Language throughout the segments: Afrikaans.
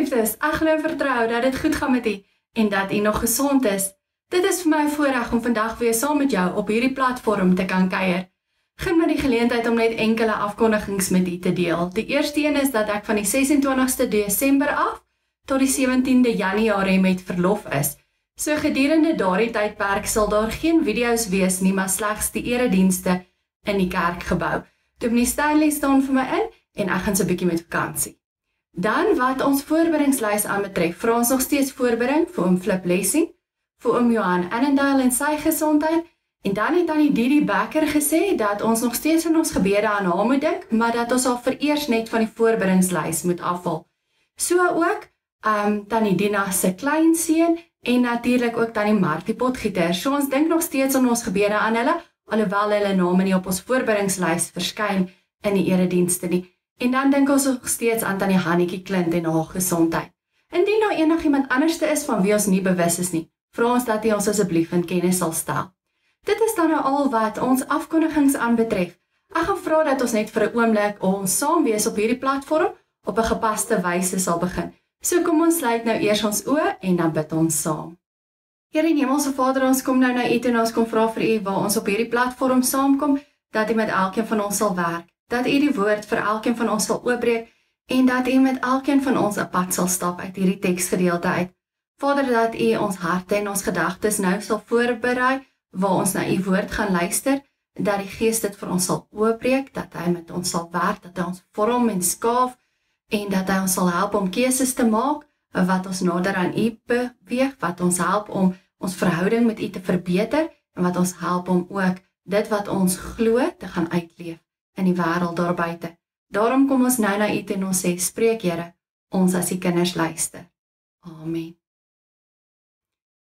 geliefdes, ek glo en vertrou dat dit goed gaan met u en dat u nog gesond is. Dit is vir my 'n voorreg om vandag weer saam met jou op hierdie platform te kan kuier. Gun my die geleentheid om net enkele afkondigings met u te deel. Die eerste een is dat ek van die 26ste Desember af tot die 17de Januarie met verlof is. So gedurende daardie tydperk sal daar geen video's wees nie, maar slegs die eredienste in die kerkgebou. Dominee Stanley staan vir my in en ek gaan so 'n bietjie met vakansie. Dan wat ons voorbereidingslys aanbetref, vra ons nog steeds voorbereiding vir oom Flip Lessing, vir oom Johan Annandale en sy gesondheid, en dan het Tannie Didi Becker gesê dat ons nog steeds in ons gebede aan haar moet dink, maar dat ons al vereers net van die voorbereidingslys moet afval. So ook Tannie Dina se kleinseun en natuurlik ook Tannie Martie Potgieter. So ons dink nog steeds aan ons gebede aan hulle, alhoewel hulle name nie op ons voorbereidingslys verskyn in die eredienste nie. En dan dink ons nog steeds aan Tannie Hannetjie Klint en haar gesondheid. Indien nou enigiemand anderste is van wie ons nie bewus is nie, vra ons dat hy ons asseblief in kennis sal stel. Dit is dan nou al wat ons afkondigings aanbetref. Ek gaan vra dat ons net vir 'n oomblik ons saam wees op hierdie platform op 'n gepaste wyse sal begin. So kom ons sluit nou eers ons oë en dan bid ons saam. Here en Hemelse Vader, ons kom nou na U toe en ons kom vra vir U waar ons op hierdie platform saamkom, dat U met elkeen van ons sal werk, dat U die woord vir elkeen van ons sal oopbreek en dat U met elkeen van ons 'n pad sal stap uit hierdie teksgedeelte uit. Vader, dat U ons harte en ons gedagtes nou sal voorberei waar ons na U woord gaan luister, dat die Gees dit vir ons sal oopbreek, dat Hy met ons sal werk, dat Hy ons vorm en skaaf en dat Hy ons sal help om keuses te maak wat ons nader aan U beweeg, wat ons help om ons verhouding met U te verbeter en wat ons help om ook dit wat ons glo te gaan uitleef in die wêreld daar buite. Daarom kom ons nou na U en ons sê, spreek Here, ons as U kinders luister. Amen.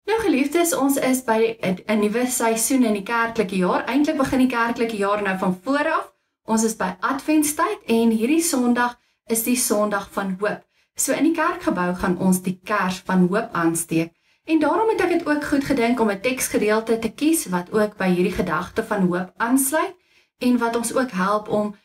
Nou geliefdes, ons is by 'n nuwe seisoen in die kerklike jaar. Eintlik begin die kerklike jaar nou van voor af. Ons is by Adventstyd en hierdie Sondag is die Sondag van Hoop. So in die kerkgebou gaan ons die kers van hoop aansteek. En daarom het ek dit ook goed gedink om 'n teksgedeelte te kies wat ook by hierdie gedagte van hoop aansluit en wat ons ook help om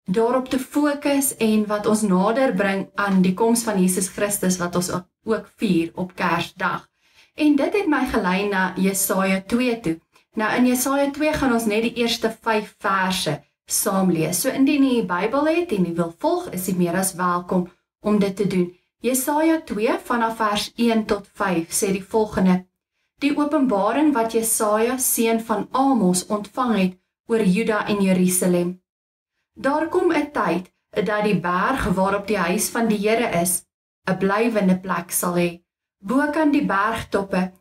daarop te fokus en wat ons nader bring aan die koms van Jesus Christus wat ons ook vier op Kersdag. En dit het my gelei na Jesaja 2 toe. Nou in Jesaja 2 gaan ons net die eerste 5 verse saam lees. So indien jy die Bybel het en jy wil volg, is jy meer as welkom om dit te doen. Jesaja 2 vanaf vers 1 tot 5 sê die volgende: Die openbaring wat Jesaja seun van Amos ontvang het oor Juda en Jerusalem. Daar kom 'n tyd dat die berg waarop die huis van die Here is, 'n blywende plek sal hê, bo kan die bergtoppe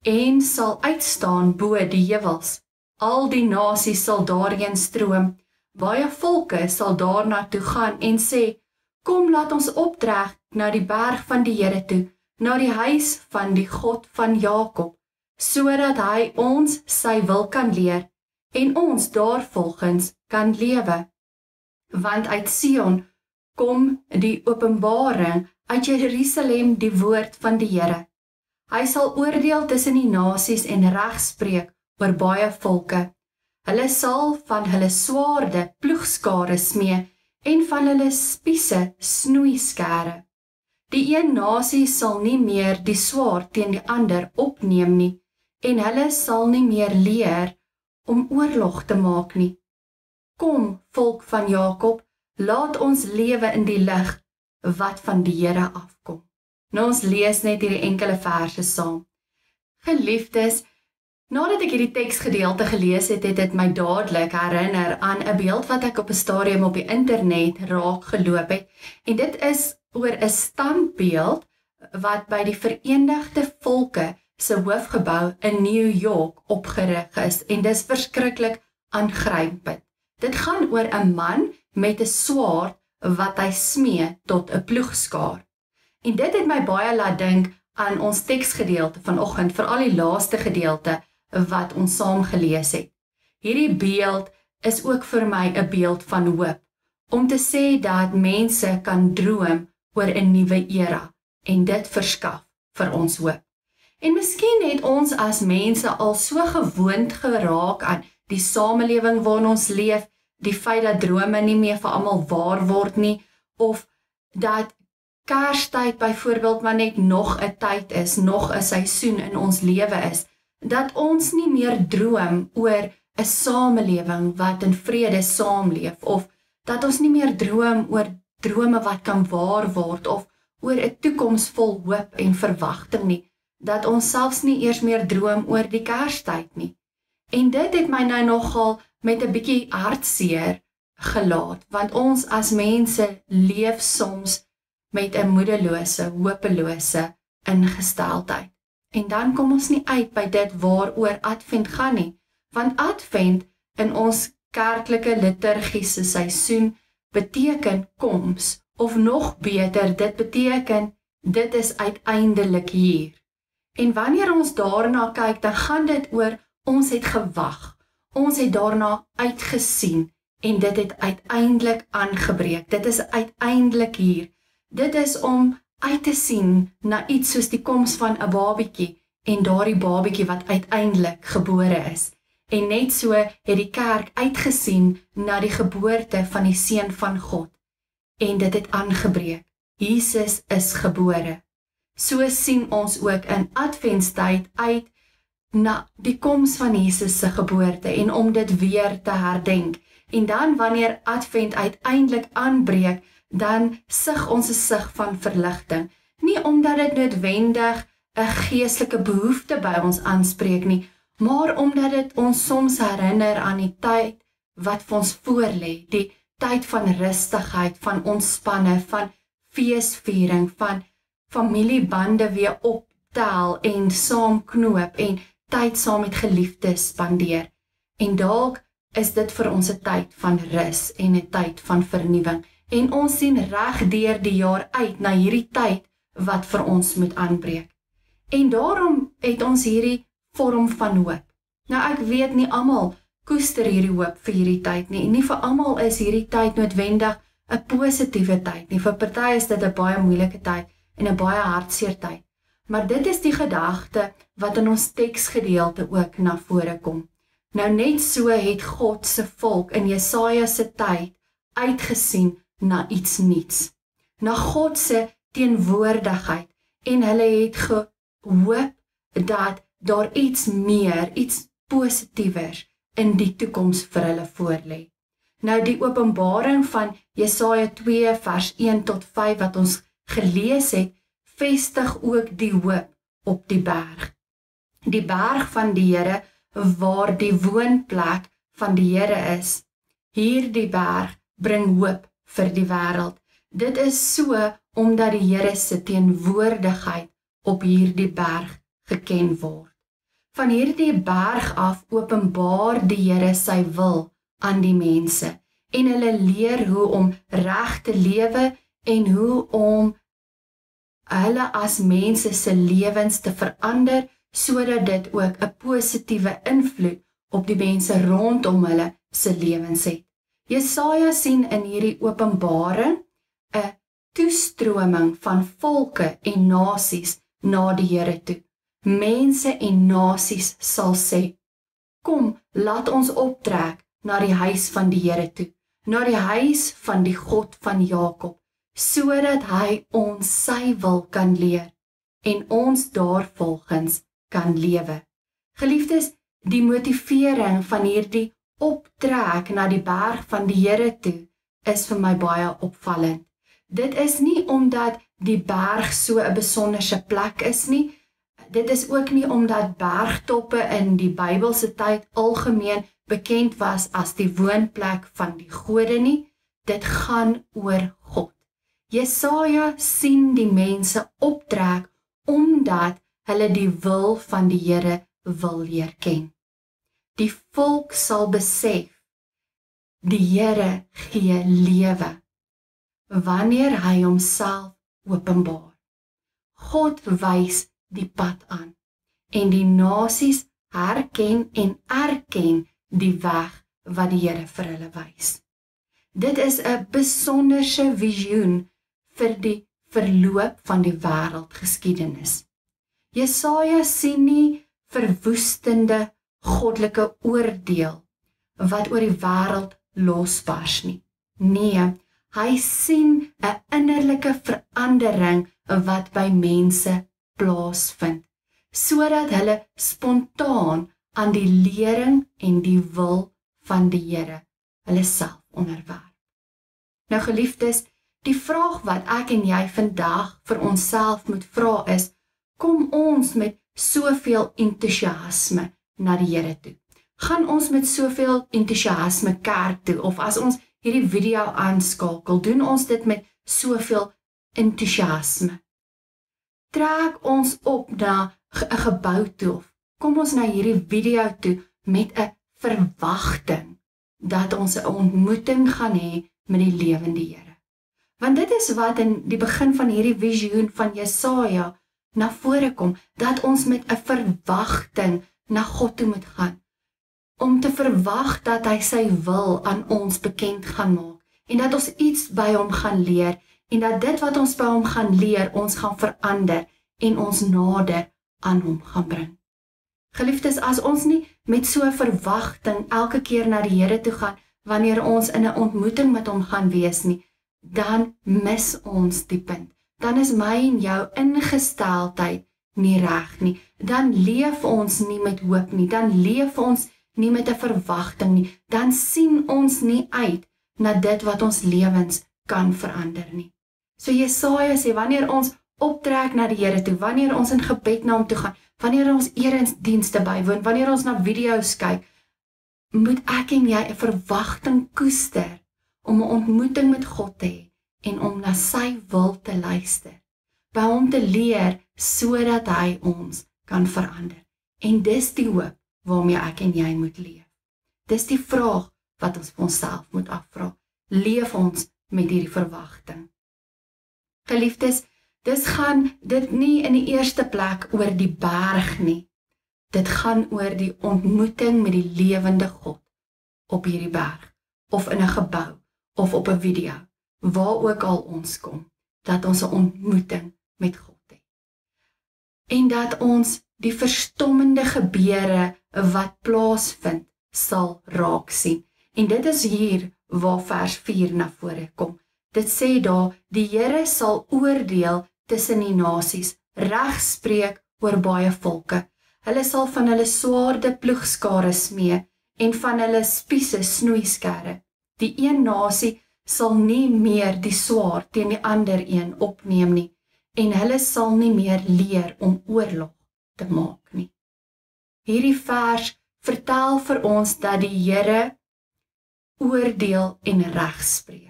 en sal uitstaan bo die heuwels. Al die nasies sal daarheen stroom. Baie volke sal daarna toe gaan en sê, kom laat ons optrek na die berg van die Here toe, na die huis van die God van Jakob, sodat hy ons sy wil kan leer en ons daarvolgens kan lewe. Want uit Sion kom die openbaring, uit Jerusalem die woord van die Here. Hy sal oordeel tussen die nasies en reg spreek oor baie volke. Hulle sal van hulle swaarde ploegskare smee en van hulle spiese snoeiskere. Die een nasie sal nie meer die swaard teen die ander opneem nie, en hulle sal nie meer leer om oorlog te maak nie. Kom, volk van Jakob, laat ons lewe in die lig wat van die Here afkom. Nou ons lees net hierdie enkele verse saam. Geliefdes, nadat ek hierdie teksgedeelte gelees het, het dit my dadelik herinner aan 'n beeld wat ek op 'n stadium op die internet raak geloop het. En dit is oor 'n standbeeld wat by die Verenigde Volke se hoofgebou in New York opgerig is. En dis verskriklik aangrypend. Dit gaan oor 'n man met 'n swaard wat hy smee tot 'n ploegskaar. En dit het my baie laat dink aan ons teksgedeelte vanoggend, veral die laaste gedeelte wat ons saam gelees het. Hierdie beeld is ook vir my 'n beeld van hoop, om te sê dat mense kan droom oor 'n nuwe era en dit verskaf vir ons hoop. En miskien het ons as mense al so gewoond geraak aan die samelewing waarin ons leef, die feit dat drome nie meer vir almal waar word nie, of dat Kerstyd byvoorbeeld maar net nog 'n tyd is, nog 'n seisoen in ons lewe is, dat ons nie meer droom oor 'n samelewing wat in vrede saamleef, of dat ons nie meer droom oor drome wat kan waar word, of oor 'n toekoms vol hoop en verwagting nie, dat ons selfs nie eers meer droom oor die Kerstyd nie. En dit het my nou nogal met 'n bietjie hartseer gelaat, want ons as mense leef soms met 'n moedelose, hopelose ingesteldheid. En dan kom ons nie uit by dit waaroor Advent gaan nie, want Advent in ons kerklike liturgiese seisoen beteken koms, of nog beter, dit beteken dit is uiteindelik hier. En wanneer ons daarna kyk, dan gaan dit oor ons het gewag, ons het daarna uitgesien en dit het uiteindelik aangebreek. Dit is uiteindelik hier. Dit is om uit te sien na iets soos die koms van 'n babietjie en daardie babietjie wat uiteindelik gebore is. En net so het die kerk uitgesien na die geboorte van die Seun van God. En dit het aangebreek. Jesus is gebore. So sien ons ook in Adventstyd uit na die koms van Jesus se geboorte en om dit weer te herdenk. En dan wanneer Advent uiteindelik aanbreek, dan sug ons 'n sug van verligting. Nie omdat dit noodwendig 'n geestelike behoefte by ons aanspreek nie, maar omdat dit ons soms herinner aan die tyd wat vir ons voorlê, die tyd van rustigheid, van ontspanne, van feesviering, van familiebande weer optel en saamknoop en tyd saam met geliefdes spandeer. En dalk is dit vir ons 'n tyd van rus en 'n tyd van vernuwing. En ons sien reg deur die jaar uit na hierdie tyd wat vir ons moet aanbreek. En daarom het ons hierdie vorm van hoop. Nou ek weet nie almal koester hierdie hoop vir hierdie tyd nie. En nie vir almal is hierdie tyd noodwendig 'n positiewe tyd nie. Vir party is dit 'n baie moeilike tyd en 'n baie hartseer tyd. Maar dit is die gedagte wat in ons teksgedeelte ook na vore kom. Nou net so het God se volk in Jesaja se tyd uitgesien na iets nuuts, na God se teenwoordigheid, en hulle het gehoop dat daar iets meer, iets positiewers in die toekoms vir hulle voorlê. Nou die openbaring van Jesaja 2 vers 1 tot 5 wat ons gelees het, vestig ook die hoop op die berg. Die berg van die Here waar die woonplek van die Here is. Hierdie berg bring hoop vir die wêreld. Dit is so omdat die Here se teenwoordigheid op hierdie berg geken word. Van hierdie berg af openbaar die Here sy wil aan die mense en hulle leer hoe om reg te lewe en hoe om hulle as mense se lewens te verander sodat dit ook 'n positiewe invloed op die mense rondom hulle se lewens het. Jesaja sien in hierdie openbaring 'n toestroming van volke en nasies na die Here toe. Mense en nasies sal sê, kom, laat ons optrek na die huis van die Here toe, na die huis van die God van Jakob, sodat hy ons sy wil kan leer en ons daarvolgens kan lewe. Geliefdes, die motivering van hierdie optrek na die berg van die Here toe is vir my baie opvallend. Dit is nie omdat die berg so 'n besonderse plek is nie. Dit is ook nie omdat bergtoppe in die Bybelse tyd algemeen bekend was as die woonplek van die gode nie. Dit gaan oor God. Jesaja sien die mense optrek omdat hulle die wil van die Here wil leer ken. Die volk sal besef, die Here gee lewe, wanneer hy homself openbaar. God wys die pad aan, en die nasies herken en erken die weg wat die Here vir hulle wys. Dit is 'n besonderse visioen vir die verloop van die wêreldgeskiedenis. Jesaja sien nie verwoestende goddelike oordeel wat oor die wêreld losbars nie. Nee, hy sien 'n innerlike verandering wat by mense plaasvind, sodat hulle spontaan aan die lering en die wil van die Here hulle self onderwerp. Nou geliefdes, die vraag wat ek en jy vandag vir onsself moet vra is, kom ons met soveel entoesiasme na die Here toe? Gaan ons met soveel entoesiasme kerk toe, of as ons hierdie video aanskakel, doen ons dit met soveel entoesiasme? Trek ons op na 'n gebou toe, of kom ons na hierdie video toe met 'n verwagting dat ons 'n ontmoeting gaan hê met die lewende Here? Want dit is wat in die begin van hierdie visioen van Jesaja na vore kom, dat ons met 'n verwagting na God toe moet gaan, om te verwag dat hy sy wil aan ons bekend gaan maak, en dat ons iets by hom gaan leer, en dat dit wat ons by hom gaan leer, ons gaan verander, en ons nader aan hom gaan bring. Geliefdes, as ons nie met so 'n verwagting elke keer na die Here toe gaan, wanneer ons in 'n ontmoeting met hom gaan wees nie, dan mis ons die punt. Dan is my en jou ingesteldheid nie reg nie. Dan leef ons nie met hoop nie. Dan leef ons nie met 'n verwagting nie. Dan sien ons nie uit na dit wat ons lewens kan verander nie. So Jesaja sê, wanneer ons optrek na die Here toe, wanneer ons in gebed na hom toe gaan, wanneer ons eredienste bywoon, wanneer ons na video's kyk, moet ek en jy 'n verwagting koester om 'n ontmoeting met God te hê en om na sy wil te luister, by hom te leer sodat hy ons kan verander. En dis die hoop waarmee ek en jy moet leef. Dis die vraag wat ons vir onsself moet afvra. Leef ons met hierdie verwagting? Geliefdes, dis gaan dit nie in die eerste plek oor die berg nie. Dit gaan oor die ontmoeting met die lewende God op hierdie berg, of in 'n gebou, of op 'n video, waar ook al ons kom, dat ons 'n ontmoeting met God het. En dat ons die verstommende gebeure wat plaasvind, sal raak sien. En dit is hier waar vers 4 na vore kom. Dit sê daar, die Here sal oordeel tussen die nasies, reg spreek oor baie volke. Hulle sal van hulle swaarde ploegskare smee, en van hulle spiese snoeiskerre. Die een nasie sal nie meer die swaard teen die ander een opneem nie, en hulle sal nie meer leer om oorlog te maak nie. Hierdie vers vertel vir ons dat die Here oordeel en reg spreek.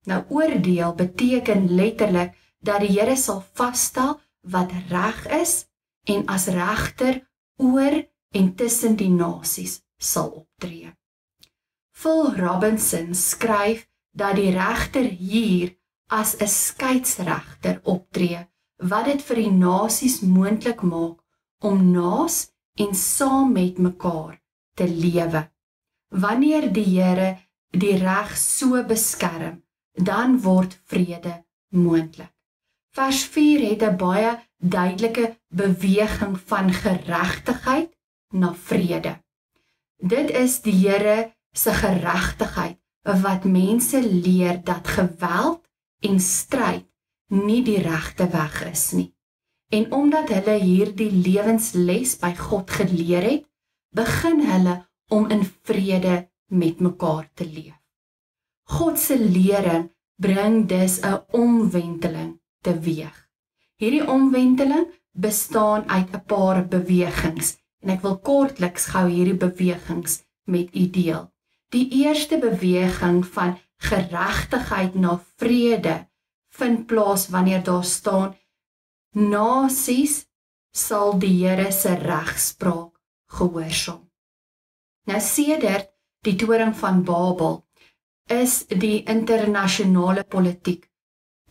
Nou, oordeel beteken letterlik dat die Here sal vasstel wat reg is, en as regter oor en tussen die nasies sal optree. Phil Robinson skryf dat die regter hier as 'n skeidsregter optree, wat dit vir die nasies moontlik maak om naas en saam met mekaar te lewe. Wanneer die Here die reg so beskerm, dan word vrede moontlik. Vers 4 het 'n baie duidelike beweging van geregtigheid na vrede. Dit is die Here se geregtigheid wat mense leer dat geweld en stryd nie die regte weg is nie. En omdat hulle hierdie lewensles by God geleer het, begin hulle om in vrede met mekaar te leef. God se lering bring dus 'n omwenteling teweeg. Hierdie omwenteling bestaan uit 'n paar bewegings, en ek wil kortliks gou hierdie bewegings met u deel. Die eerste beweging van geregtigheid na vrede vind plaas wanneer daar staan, nasies sal die Here se regspraak gehoorsaam. Nou sedert die toring van Babel is die internasionale politiek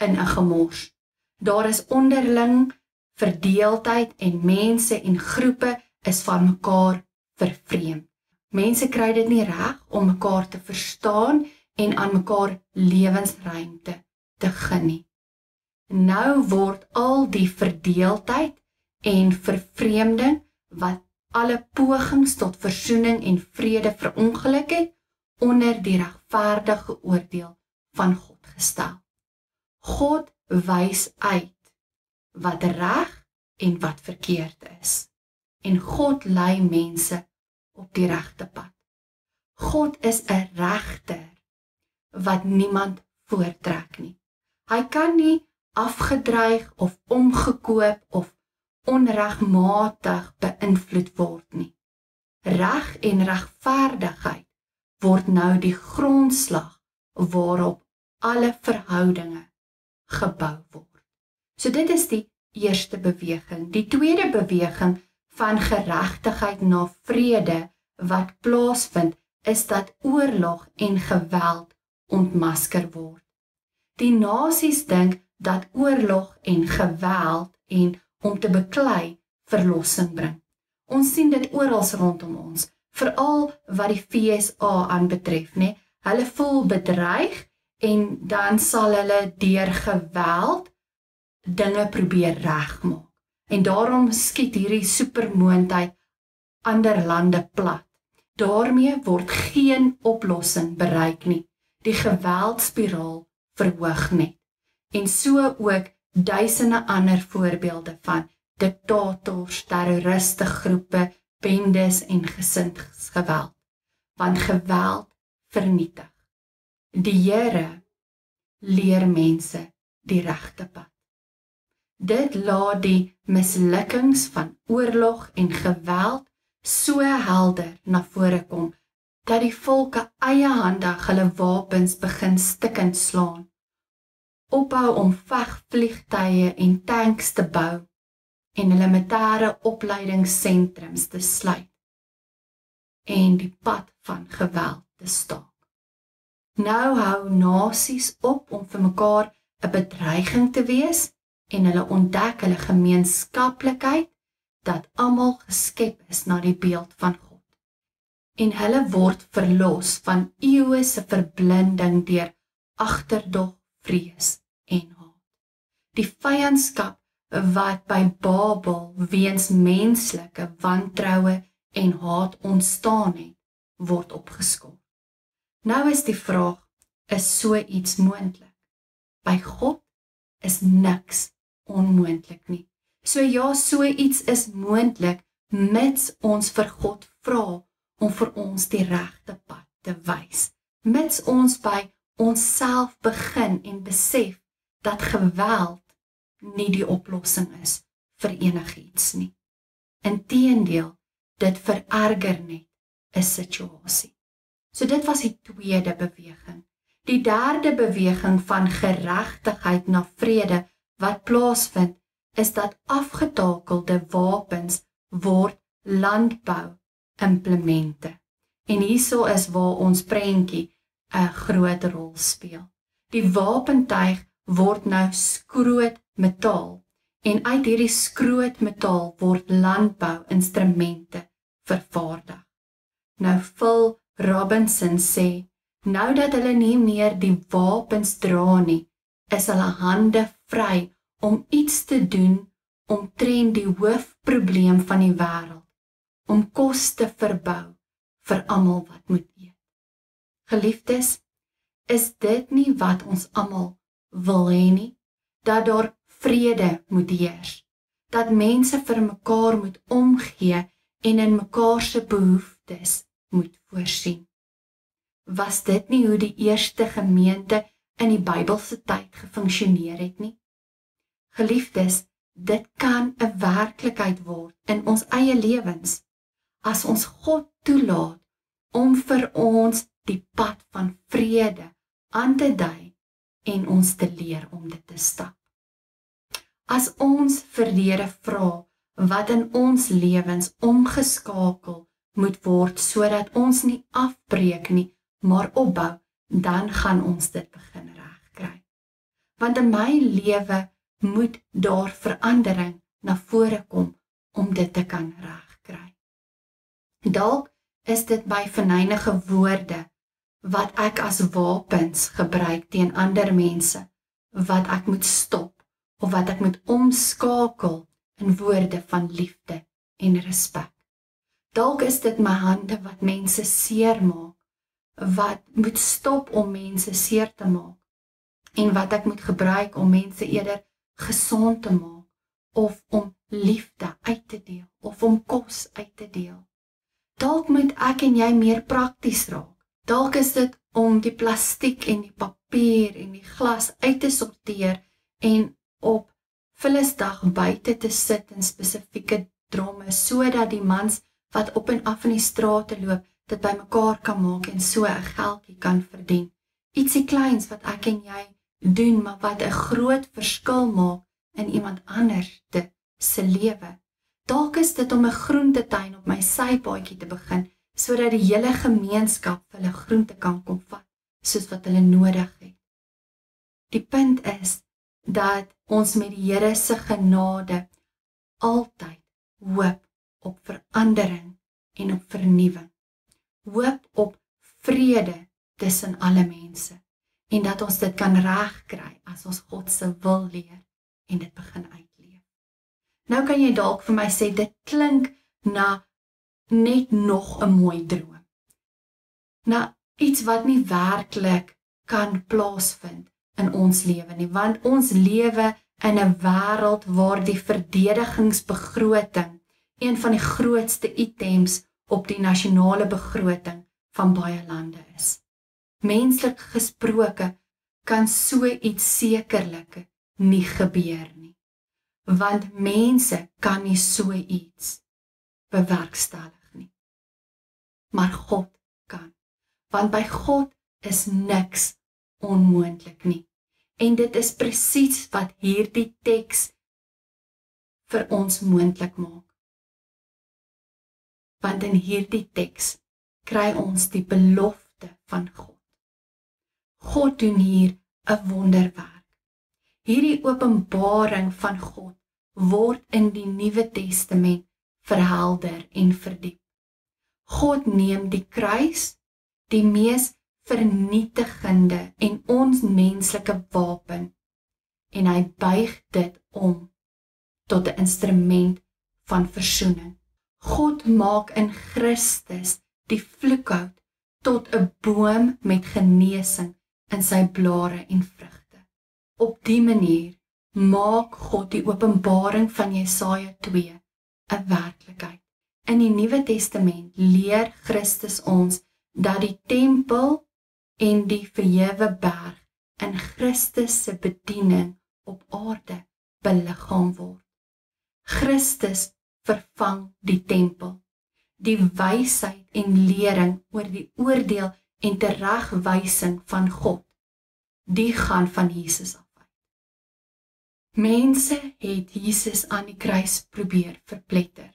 in 'n gemors. Daar is onderling verdeeldheid en mense en groepe is van mekaar vervreemd. Mense kry dit nie reg om mekaar te verstaan en aan mekaar lewensruimte te gun nie. Nou word al die verdeeldheid en vervreemding wat alle pogings tot versoening en vrede verongeluk het, onder die regverdige oordeel van God gestel. God wys uit wat reg en wat verkeerd is. En God lei mense op die regte pad. God is 'n regter wat niemand voortrek nie. Hy kan nie afgedreig of omgekoop of onregmatig beïnvloed word nie. Reg en regverdigheid word nou die grondslag waarop alle verhoudinge gebou word. So dit is die eerste beweging. Die tweede beweging van geregtigheid na vrede wat plaasvind, is dat oorlog en geweld ontmasker word. Die nasies dink dat oorlog en geweld en om te beklei verlossing bring. Ons sien dit oral rondom ons, veral wat die FSA aanbetref, né? Hulle voel bedreig en dan sal hulle deur geweld dinge probeer regmaak. En daarom skiet hierdie supermoondheid ander lande plat. Daarmee word geen oplossing bereik nie. Die geweldspiraal verhoog net. En so ook duisende ander voorbeelde van diktators, terroriste groepe, bendes en gesinsgeweld. Want geweld vernietig. Die Here leer mense die regte pad. Dit laat die mislukkings van oorlog en geweld so helder na vore kom, dat die volke eiehandig hulle wapens begin stikkend slaan, ophou om vegvliegtuie en tanks te bou en hulle militêre opleidingssentrums te sluit en die pad van geweld te staak. Nou hou nasies op om vir mekaar 'n bedreiging te wees en hulle ontdek hulle gemeenskaplikheid dat almal geskep is na die beeld van God. En hulle word verlos van eeue se verblinding deur agterdog, vrees en haat. Die vyandskap wat by Babel weens menslike wantroue en haat ontstaan het, word opgeskort. Nou is die vraag, is so iets moontlik? By God is niks onmoontlik nie. So ja, so iets is moontlik, mits ons vir God vra om vir ons die regte pad te wys. Mits ons by onsself begin en besef dat geweld nie die oplossing is vir enigiets nie. Inteendeel, dit vererger net 'n situasie. So dit was die tweede beweging. Die derde beweging van geregtigheid na vrede wat plaasvind, is dat afgetakelde wapens word landbou-implemente. En hierso is waar ons prentjie 'n groot rol speel. Die wapentuig word nou skrootmetaal en uit hierdie skrootmetaal word landbou-instrumente vervaardig. Nou Phil Robinson sê, nou dat hulle nie meer die wapens dra nie, is hulle hande vry om iets te doen omtrent die hoofprobleem van die wêreld, om kos te verbou vir almal wat moet eet. Geliefdes, is dit nie wat ons almal wil hê nie, dat daar vrede moet heers, dat mense vir mekaar moet omgee en in mekaar se behoeftes moet voorsien. Was dit nie hoe die eerste gemeente in die Bybelse tyd gefunksioneer het nie? Geliefdes, dit kan 'n werklikheid word in ons eie lewens, as ons God toelaat om vir ons die pad van vrede aan te dui en ons te leer om dit te stap. As ons vir die Here vra wat in ons lewens omgeskakel moet word sodat ons nie afbreek nie, maar opbou, dan gaan ons dit begin regkry. Want in my lewe moet daar verandering na vore kom om dit te kan regkry. Dalk is dit by venynige woorde wat ek as wapens gebruik teen ander mense, wat ek moet stop of wat ek moet omskakel in woorde van liefde en respek. Dalk is dit my hande wat mense seer maak, wat moet stop om mense seer te maak. en wat ek moet gebruik om mense eerder gesond te maak, of om liefde uit te deel, of om kos uit te deel. Dalk moet ek en jy meer prakties raak. Dalk is dit om die plastiek en die papier en die glas uit te sorteer en op Vullisdag buite te sit in spesifieke dromme, sodat die mans wat op en af in die strate loop, dit bymekaar kan maak en so 'n geldjie kan verdien. Ietsie kleins wat ek en jy doen, maar wat 'n groot verskil maak in iemand anders se lewe. Dalk is dit om 'n groentetuin op my sypaadjie te begin, sodat die hele gemeenskap hulle groente kan kom vat, soos wat hulle nodig het. Die punt is dat ons met die Here se genade altyd hoop op verandering en op vernuwing. Hoop op vrede tussen alle mense en dat ons dit kan regkry as ons God se wil leer en dit begin uitleef. Nou kan jy dalk vir my sê, dit klink na net nog 'n mooi droom. Na iets wat nie werklik kan plaasvind in ons lewe nie, want ons lewe in 'n wêreld waar die verdedigingsbegroting een van die grootste items op die nasionale begroting van baie lande is. Menslik gesproke kan so iets sekerlik nie gebeur nie, want mense kan nie so iets bewerkstellig nie. Maar God kan, want by God is niks onmoontlik nie. En dit is presies wat hierdie teks vir ons moontlik maak. Want in hierdie teks kry ons die belofte van God. God doen hier 'n wonderwerk. Hierdie openbaring van God word in die Nuwe Testament verhelder en verdiep. God neem die kruis, die mees vernietigende en onmenslike wapen, en hy buig dit om tot 'n instrument van versoening. God maak in Christus die vloekhout tot 'n boom met genesing in sy blare en vrugte. Op die manier maak God die openbaring van Jesaja 2 'n werklikheid. In die Nuwe Testament leer Christus ons dat die tempel en die verhewe berg in Christus se bediening op aarde beliggaam word. Christus vervang die tempel. Die wysheid en lering oor die oordeel en teregwysing van God, die gaan van Jesus af uit. Mense het Jesus aan die kruis probeer verpletter.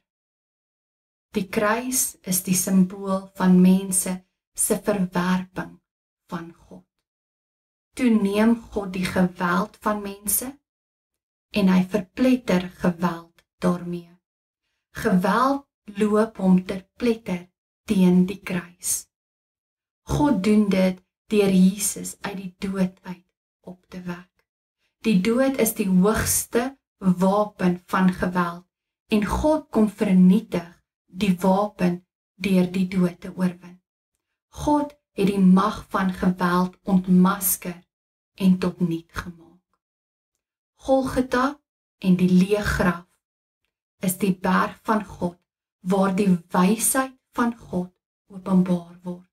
Die kruis is die simbool van mense se verwerping van God. Toe neem God die geweld van mense en hy verpletter geweld daarmee. Geweld loop hom ter pletter teen die kruis. God doen dit deur Jesus uit die dood uit op te wek. Die dood is die hoogste wapen van geweld en God kom vernietig die wapen deur die dood te oorwin. God het die mag van geweld ontmasker en tot niet gemaak. Golgotha en die leë graf is die berg van God waar die wysheid van God openbaar word.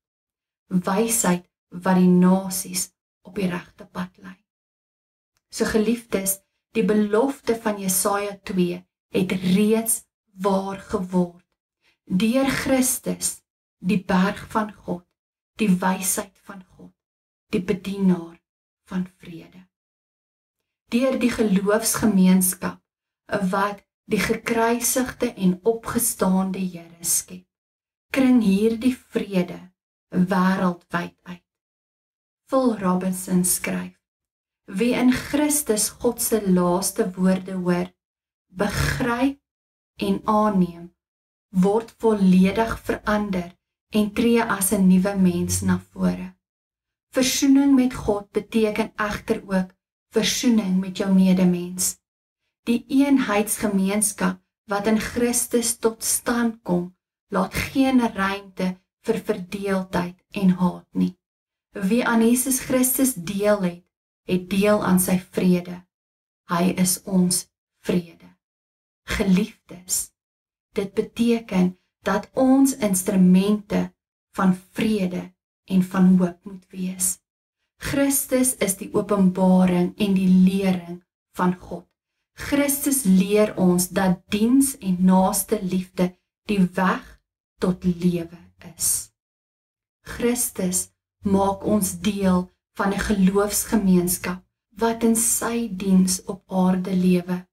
Wysheid wat die nasies op die regte pad lei. So geliefdes, die belofte van Jesaja 2 het reeds waar geword. Deur Christus, die berg van God, die wysheid van God, die bedienaar van vrede. Deur die geloofsgemeenskap wat die gekruisigde en opgestaande Here skep, kring hierdie vrede wêreldwyd uit. Phil Robinson skryf: wie in Christus God se laaste woorde hoor, begryp en aanneem, word volledig verander en tree as 'n nuwe mens na vore. Versoening met God beteken egter ook versoening met jou medemens. Die eenheidsgemeenskap wat in Christus tot stand kom, laat geen ruimte vir verdeeldheid en haat nie. Wie aan Jesus Christus deel het, het deel aan sy vrede. Hy is ons vrede. Geliefdes, dit beteken dat ons instrumente van vrede en van hoop moet wees. Christus is die openbaring en die lering van God. Christus leer ons dat diens en naaste liefde die weg tot lewe is. Christus maak ons deel van 'n geloofsgemeenskap wat in sy diens op aarde lewe.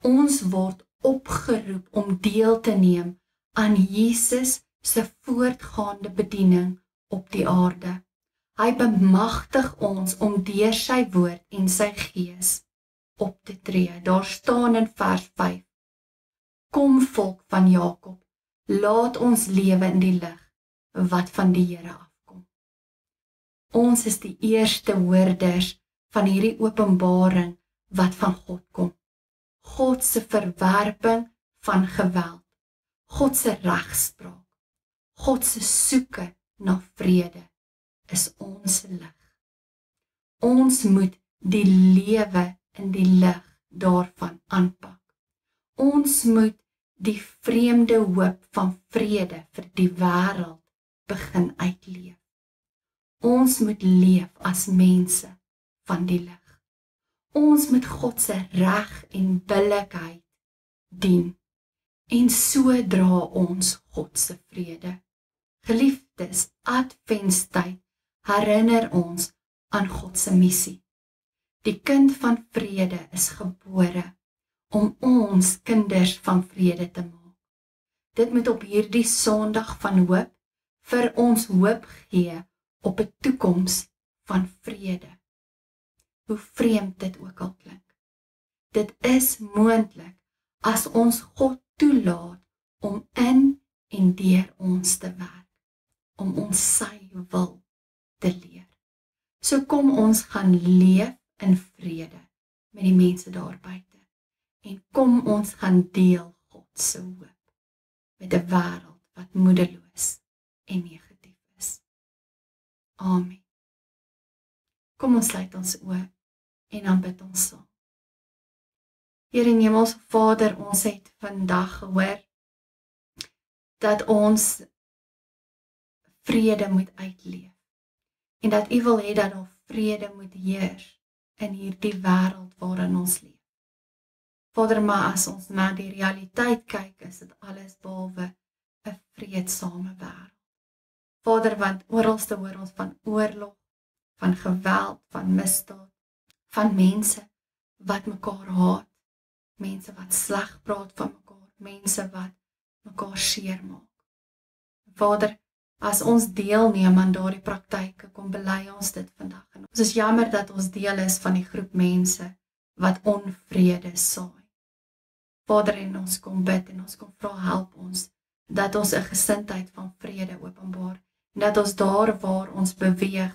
Ons word opgeroep om deel te neem aan Jesus se voortgaande bediening op die aarde. Hy bemagtig ons om deur sy woord en sy gees op te tree. Daar staan in vers 5: Kom volk van Jakob, laat ons lewe in die lig wat van die Here afkom. Ons is die eerste hoorders van hierdie openbaring wat van God kom. God se verwerping van geweld, God se regspraak, God se soeke na vrede is ons lig. Ons moet die lewe in die lig daarvan aanpak. Ons moet die vreemde hoop van vrede vir die wêreld begin uitleef. Ons moet leef as mense van die lig. Ons moet God se reg en billikheid dien en so dra ons God se vrede. Geliefdes, Adventstyd herinner ons aan God se missie. Die kind van vrede is gebore om ons kinders van vrede te maak. Dit moet op hierdie Sondag van hoop vir ons hoop gee op 'n toekoms van vrede. Hoe vreemd dit ook al klink. Dit is moontlik as ons God toelaat om in en deur ons te werk, om ons sy wil te leer. So kom ons gaan leef in vrede met die mense daar buite en kom ons gaan deel God se hoop met 'n wêreld wat moedeloos en negatief is. Amen. Kom ons sluit ons oë en dan bid ons saam. Here in Hemelse Vader, ons het vandag gehoor dat ons vrede moet uitleef en dat U wil hê dat daar vrede moet heers in hierdie wêreld waarin ons leef. Vader, maar as ons na die realiteit kyk, is dit alles behalwe 'n vreedsame wêreld. Vader, want oralste hoor ons van oorlog, van geweld, van misdaad, van mense wat mekaar haat, mense wat sleg praat van mekaar, mense wat mekaar seermaak. Vader, as ons deelneem aan daardie praktyke, kom bely ons dit vandag. En ons is jammer dat ons deel is van die groep mense wat onvrede saai. Vader, en ons kom bid en ons kom vra, help ons, dat ons 'n gesindheid van vrede openbaar, en dat ons daar waar ons beweeg,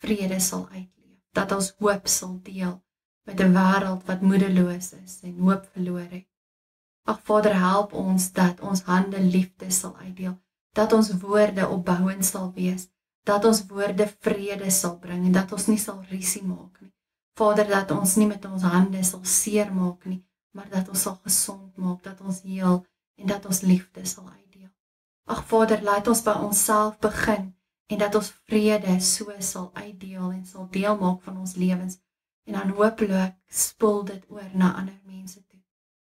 vrede sal uitleef, dat ons hoop sal deel met 'n wêreld wat moedeloos is en hoop verloor het. Ag Vader, help ons dat ons hande liefde sal uitdeel, dat ons woorde opbouend sal wees, dat ons woorde vrede sal bring en dat ons nie sal rusie maak nie. Vader, dat ons nie met ons hande sal seer maak nie, maar dat ons sal gesond maak, dat ons heel en dat ons liefde sal uitdeel. Ag Vader, laat ons by onsself begin en dat ons vrede so sal uitdeel en sal deel maak van ons lewens en dan hopelik spoel dit oor na ander mense toe.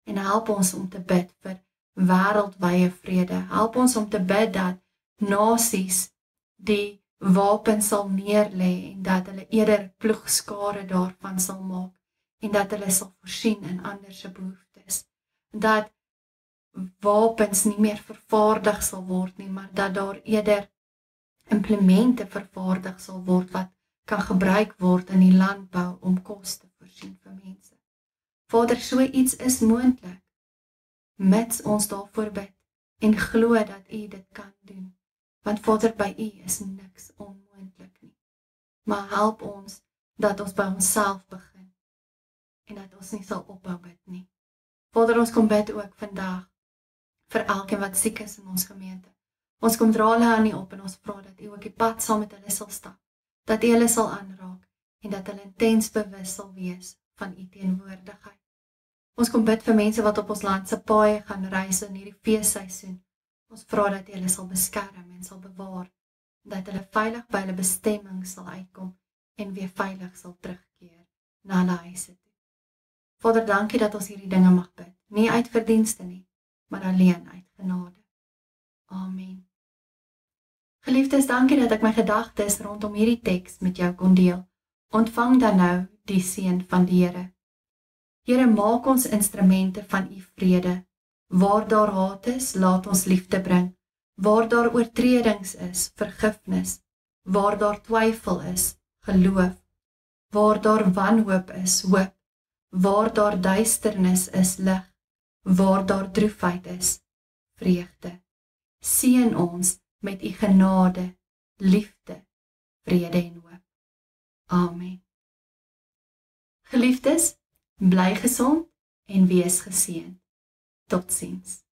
En help ons om te bid vir wêreldwye vrede. Help ons om te bid dat nasies die wapens sal neerlê en dat hulle eerder ploegskare daarvan sal maak en dat hulle sal voorsien in ander se behoeftes. Dat wapens nie meer vervaardig sal word nie, maar dat daar eerder implemente vervaardig sal word wat kan gebruik word in die landbou om kos te voorsien vir mense. Vader, so iets is moontlik, mits ons daarvoor bid en glo dat U dit kan doen. Want Vader, by U is niks onmoontlik nie. Maar help ons dat ons by onsself begin en dat ons nie sal ophou bid nie. Vader, ons kom bid ook vandag vir elkeen wat siek is in ons gemeente. Ons kom dra hulle aan U op en ons vra dat U ook die pad saam met hulle sal stap, dat U hulle sal aanraak en dat hulle intens bewus sal wees van u teenwoordigheid. Ons kom bid vir mense wat op ons land se paaie gaan reis in hierdie feesseisoen. Ons vra dat U hulle sal beskerm en sal bewaar, dat hulle veilig by hulle bestemming sal uitkom en weer veilig sal terugkeer na hulle huise toe. Vader, dankie dat ons hierdie dinge mag bid, nie uit verdienste nie, maar alleen uit genade. Amen. Geliefdes, dankie dat ek my gedagtes rondom hierdie teks met jou kon deel. Ontvang dan nou die seën van die Here. Here, maak ons instrumente van U vrede. Waar daar haat is, laat ons liefde bring. Waar daar oortredings is, vergifnis. Waar daar twyfel is, geloof. Waar daar wanhoop is, hoop. Waar daar duisternis is, lig. Waar daar droefheid is, vreugde. Seën ons met U genade, liefde, vrede en hoop. Amen. Geliefdes, bly gesond en wees geseënd. Totsiens.